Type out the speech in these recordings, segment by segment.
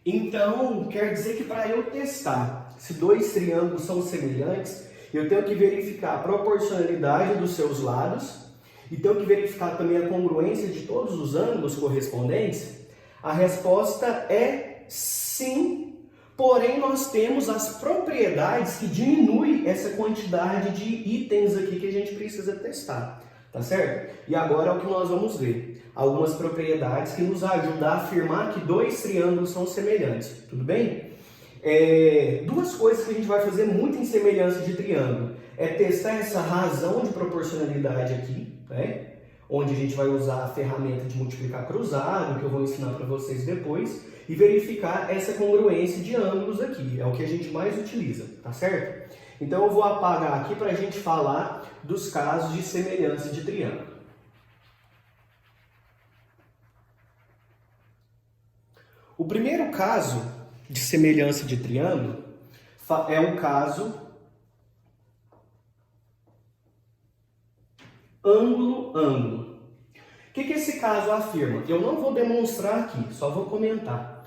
Então, quer dizer que para eu testar se dois triângulos são semelhantes, eu tenho que verificar a proporcionalidade dos seus lados e tenho que verificar também a congruência de todos os ângulos correspondentes? A resposta é sim, porém nós temos as propriedades que diminuem essa quantidade de itens aqui que a gente precisa testar, tá certo? E agora é o que nós vamos ver. Algumas propriedades que nos ajudam a afirmar que dois triângulos são semelhantes, tudo bem? Duas coisas que a gente vai fazer muito em semelhança de triângulo é testar essa razão de proporcionalidade aqui, né? Onde a gente vai usar a ferramenta de multiplicar cruzado, que eu vou ensinar para vocês depois, e verificar essa congruência de ângulos aqui, é o que a gente mais utiliza, tá certo? Então eu vou apagar aqui para a gente falar dos casos de semelhança de triângulo. O primeiro caso de semelhança de triângulo é o caso ângulo-ângulo. O que esse caso afirma? Eu não vou demonstrar aqui, só vou comentar.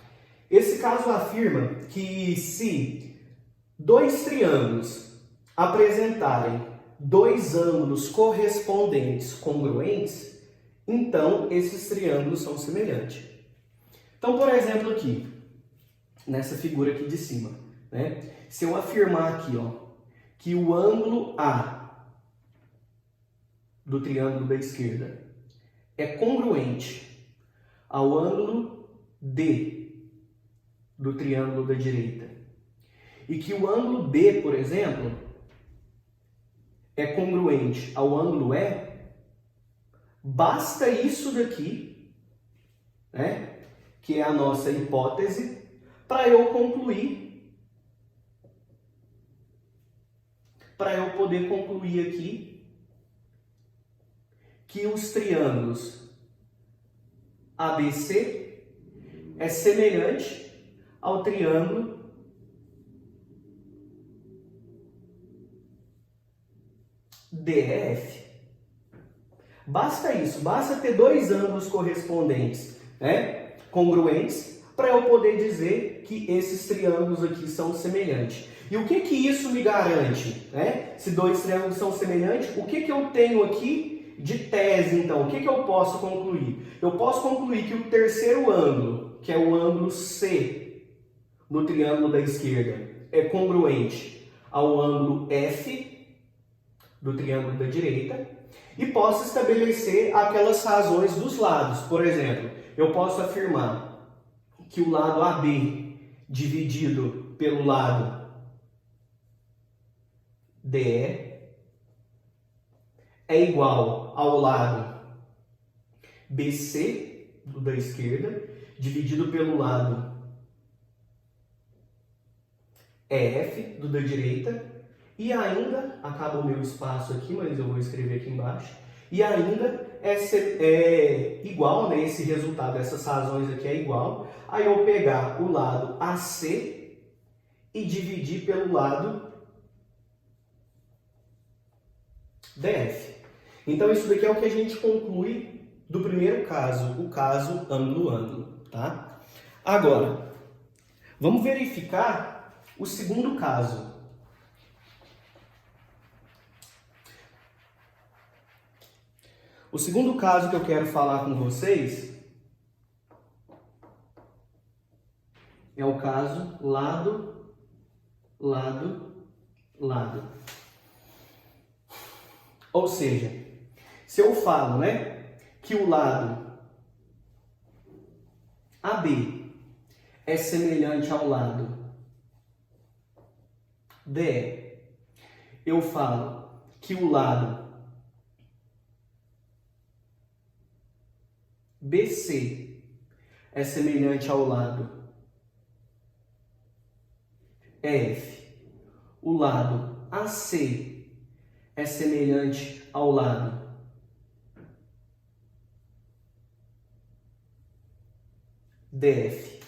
Esse caso afirma que se dois triângulos apresentarem dois ângulos correspondentes congruentes, então esses triângulos são semelhantes. Então, por exemplo, aqui, nessa figura aqui de cima, né? Se eu afirmar aqui, ó, que o ângulo A do triângulo da esquerda é congruente ao ângulo D do triângulo da direita, e que o ângulo B, por exemplo, é congruente ao ângulo E, basta isso daqui, né? Que é a nossa hipótese, para eu concluir, para eu poder concluir aqui que os triângulos ABC é semelhante ao triângulo DEF. Basta isso, basta ter dois ângulos correspondentes, né? Congruentes, para eu poder dizer que esses triângulos aqui são semelhantes. E o que isso me garante, né? Se dois triângulos são semelhantes, o que eu tenho aqui de tese, então? O que eu posso concluir? Eu posso concluir que o terceiro ângulo, que é o ângulo C no triângulo da esquerda, é congruente ao ângulo F do triângulo da direita, e posso estabelecer aquelas razões dos lados. Por exemplo, eu posso afirmar que o lado AB dividido pelo lado DE é igual ao lado BC do da esquerda dividido pelo lado EF do da direita, e ainda, acaba o meu espaço aqui, mas eu vou escrever aqui embaixo, e ainda é igual, né, esse resultado, essas razões aqui é igual, aí eu pegar o lado AC e dividir pelo lado DF. Então isso daqui é o que a gente conclui do primeiro caso, o caso ângulo-ângulo, tá? Agora, vamos verificar o segundo caso. O segundo caso que eu quero falar com vocês é o caso lado, lado, lado. Ou seja, se eu falo, né, que o lado AB é semelhante ao lado DE, eu falo que o lado BC é semelhante ao lado EF, o lado AC é semelhante ao lado DF.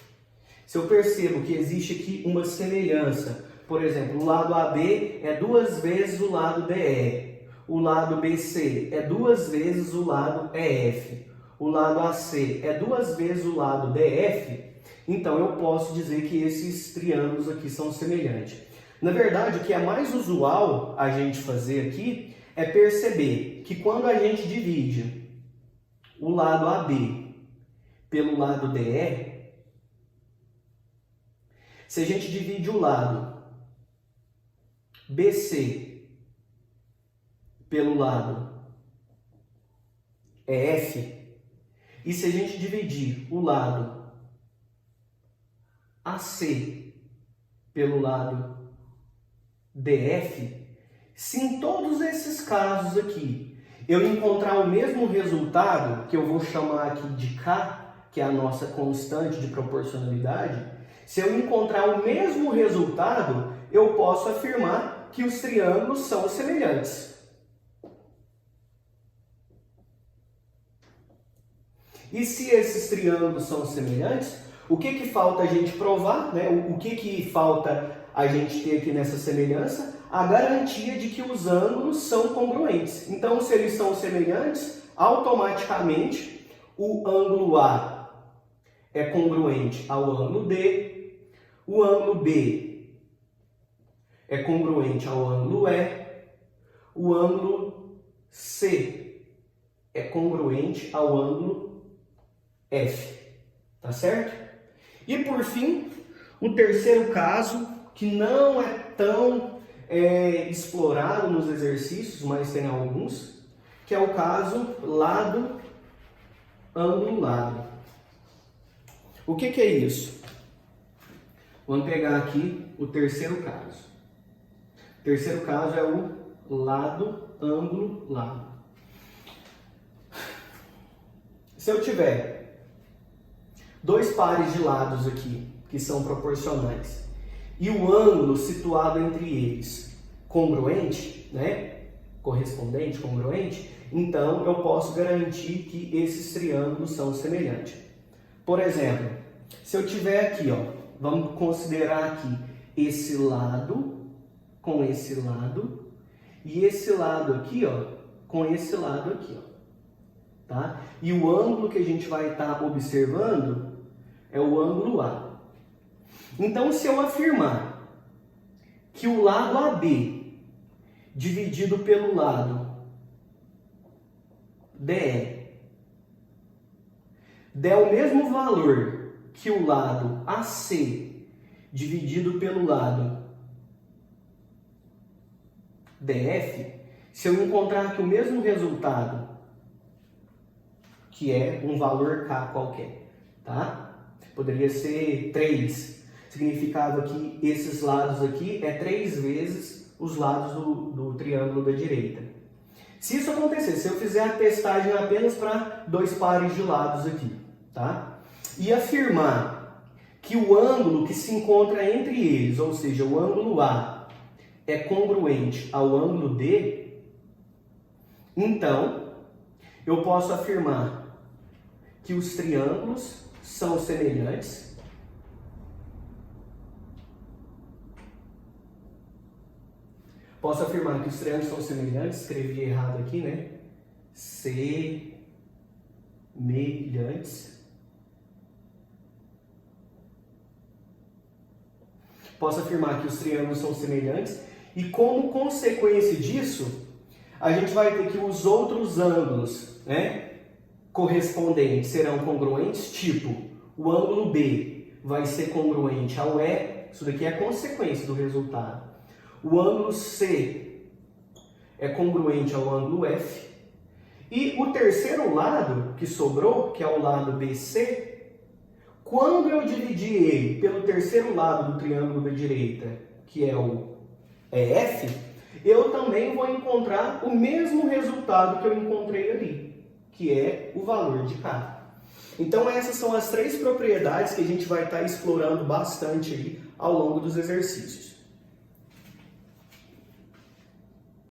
Se eu percebo que existe aqui uma semelhança, por exemplo, o lado AB é 2 vezes o lado DE, o lado BC é 2 vezes o lado EF, o lado AC é 2 vezes o lado DF, então eu posso dizer que esses triângulos aqui são semelhantes. Na verdade, o que é mais usual a gente fazer aqui é perceber que quando a gente divide o lado AB pelo lado DE, se a gente divide o lado BC pelo lado EF, e se a gente dividir o lado AC pelo lado DF, se em todos esses casos aqui eu encontrar o mesmo resultado, que eu vou chamar aqui de K, que é a nossa constante de proporcionalidade, se eu encontrar o mesmo resultado, eu posso afirmar que os triângulos são semelhantes. E se esses triângulos são semelhantes, o que falta a gente provar, né? O que falta a gente ter aqui nessa semelhança? A garantia de que os ângulos são congruentes. Então, se eles são semelhantes, automaticamente o ângulo A é congruente ao ângulo D, o ângulo B é congruente ao ângulo E, o ângulo C é congruente ao ângulo F. Tá certo? E por fim, o terceiro caso, que não é tão explorado nos exercícios, mas tem alguns, que é o caso lado, ângulo, lado. O que é isso? Vamos pegar aqui o terceiro caso. O terceiro caso é o lado, ângulo, lado. Se eu tiver dois pares de lados aqui, que são proporcionais, e o ângulo situado entre eles congruente, né? Correspondente, congruente, então eu posso garantir que esses triângulos são semelhantes. Por exemplo, se eu tiver aqui, ó, vamos considerar aqui esse lado com esse lado e esse lado aqui, ó, com esse lado aqui, ó. Tá? E o ângulo que a gente vai estar observando é o ângulo A. Então, se eu afirmar que o lado AB dividido pelo lado DE der o mesmo valor que o lado AC dividido pelo lado DF, se eu encontrar aqui o mesmo resultado, que é um valor K qualquer, tá? Poderia ser 3. Significava que esses lados aqui é 3 vezes os lados do triângulo da direita. Se isso acontecer, se eu fizer a testagem apenas para dois pares de lados aqui, tá? E afirmar que o ângulo que se encontra entre eles, ou seja, o ângulo A, é congruente ao ângulo D, então eu posso afirmar que os triângulos são semelhantes Posso afirmar que os triângulos são semelhantes, escrevi errado aqui, né? Semelhantes. Posso afirmar que os triângulos são semelhantes e, como consequência disso, a gente vai ter que os outros ângulos, né, correspondentes serão congruentes, tipo, o ângulo B vai ser congruente ao E, isso daqui é a consequência do resultado. O ângulo C é congruente ao ângulo F. E o terceiro lado que sobrou, que é o lado BC, quando eu dividir ele pelo terceiro lado do triângulo da direita, que é o EF, eu também vou encontrar o mesmo resultado que eu encontrei ali, que é o valor de K. Então essas são as três propriedades que a gente vai estar explorando bastante aí ao longo dos exercícios.